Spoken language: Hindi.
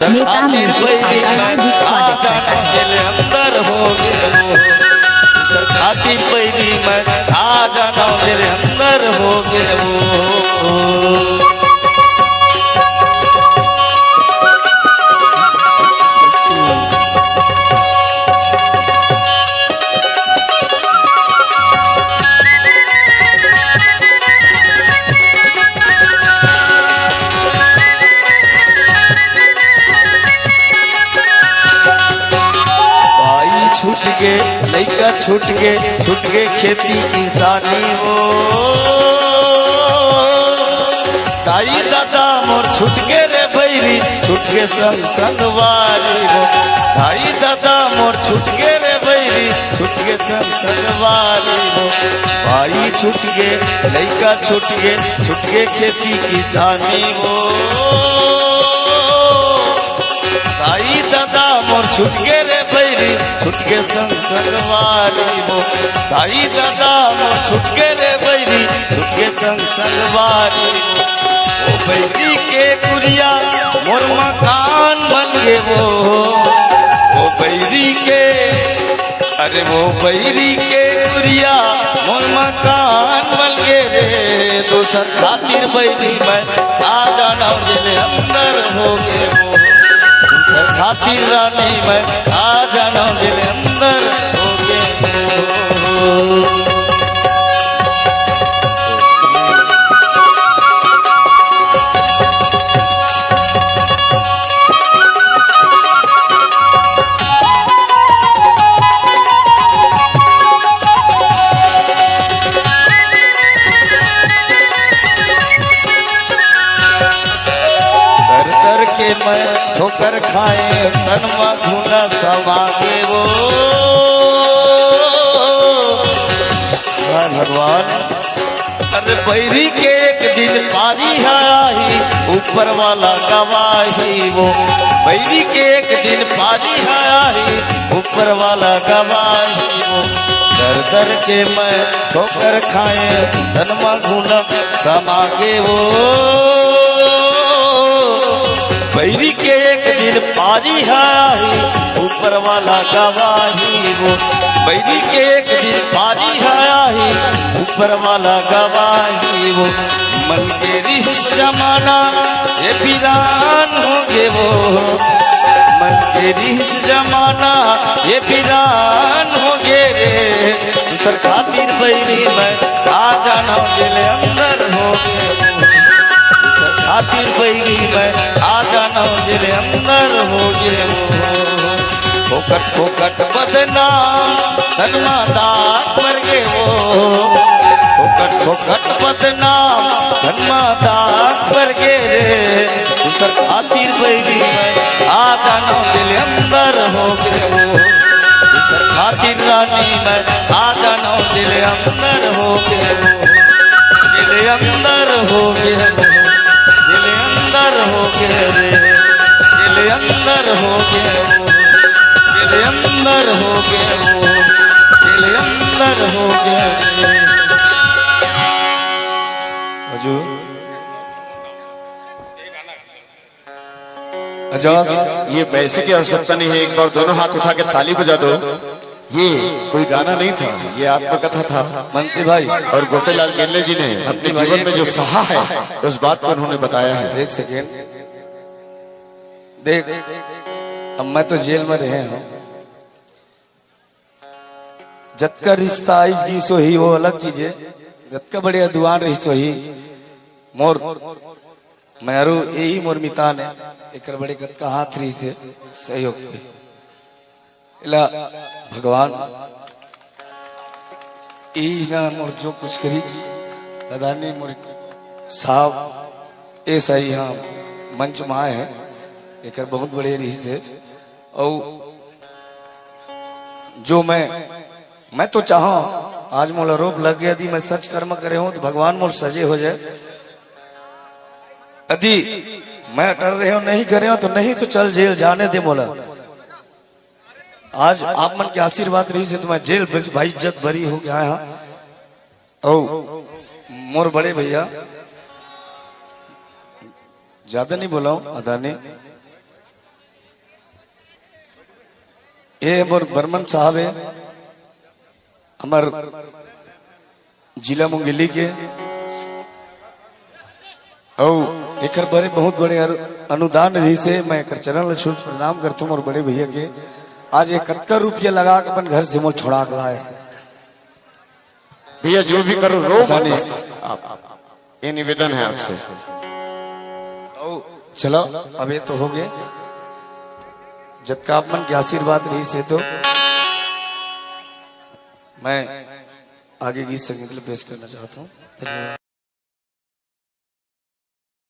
नेता म्यूजिक आपका हार्दिक स्वागत करता है। अंदर हो गए खाती पैरी मैं आ जाना तेरे अंदर हो गए वो छूट के लइका छूट के खेती किसानी हो ताई दादा मोर छूट के रे भैरी छूट के संग संगवारी हो ताई दादा मोर छूट के रे भैरी छूट के संग संगवारी हो भाई छूट के लइका छूट के खेती किसानी हो ताई दादा मोर छूट के रे भैरी छूट के संग संगवारी हो ताई दादा मोर छूट के रे भैरी छूट के संग संगवारी हो ओ बैरी के कुरिया मोर मकान बन गे वो बैरी के अरे वो बैरी के कुरिया मोर मकान बन गे रे दोसर खातिर बैरी मैं आ जाना दिल अंदर हो गे वो खातिर रानी मैं आ जाना दिल अंदर हो गए के मैं ठोकर खाए तनवा धुना समागे वो भगवान अरे बैरी के एक दिन पारी है आई ऊपर वाला गवाही वो बैरी के एक दिन पारी है आई ऊपर वाला गवाही वो दर दर के मैं ठोकर खाए तनवा धुना समागे वो बैरी के एक दिन पारी है ऊपर वाला गवाही वो बैरी के एक दिन पारी है ऊपर वाला गवाही वो मन के रिश्त जमाना ये वीरान हो गे वो मन के रिश्त जमाना ये वीरान हो गे रे दूसर खातिर बैरी मैं आ जाना दिल अंदर हो गे खातिर बैरी मैं आ जाना दिल अंदर हो गए फोकट फोकट बदनाम धनमा दाग पर गे वो फोकट फोकट बदनाम धनमा दाग पर गे रे दूसर खातिर बैरी मैं आ जाना दिल अंदर हो गए वो दूसर खातिर रानी मैं आ जाना दिल अंदर हो गए दिल अंदर हो गए दिल अंदर हो गए रे दिल अंदर हो गए दिल अंदर हो गए दिल अंदर हो गए हजूर अजाज ये पैसे की आवश्यकता नहीं है एक बार दोनों हाथ उठा के ताली बजा दो ये कोई गाना नहीं था ये आत्मकथा था मंत्री भाई और गोपेलाल गेंडे जी ने अपने जीवन में जो सहा है उस बात को उन्होंने बताया है। एक सेकेंड देख अब मैं तो जेल में रहे हूँ जत का रिश्ता आइज की सो ही वो अलग चीज है जत का बड़े अदुआन रही सो ही मोर मैरू यही मोर मितान है एक बड़े गत का हाथ रही से सहयोग के इला भगवान ना मोर जो कुछ करी दादा ने मोर साहब ऐसा ही यहाँ मंच में है एक बहुत बड़े रही से और जो मैं तो चाहा आज मोला रोप लग गया यदि मैं सच कर्म करे हूं तो भगवान मोर सजे हो जाए यदि मैं डर रहे हो नहीं करे हो तो नहीं तो चल जेल जाने दे मोला आज आप मन के आशीर्वाद रही से तो मैं जेल भाई इज्जत भरी हो गया है ओ मोर बड़े भैया ज्यादा नहीं बोला हूं अदानी ये मोर बर्मन साहब है हमार जिला मुंगेली के और एक बड़े बहुत बड़े अनुदान रही से मैं एक चरण छूट प्रणाम करता हूँ और बड़े भैया के आज 71 रुपया लगा के अपन घर से मोल छोड़ा के लाए भैया जो भी करो रो पता नहीं। ये निवेदन है आपसे। चलो अब ये तो हो गए जब का आप मन के आशीर्वाद रही से तो मैं आगे गीत संगीत पेश करना चाहता हूँ। धन्यवाद।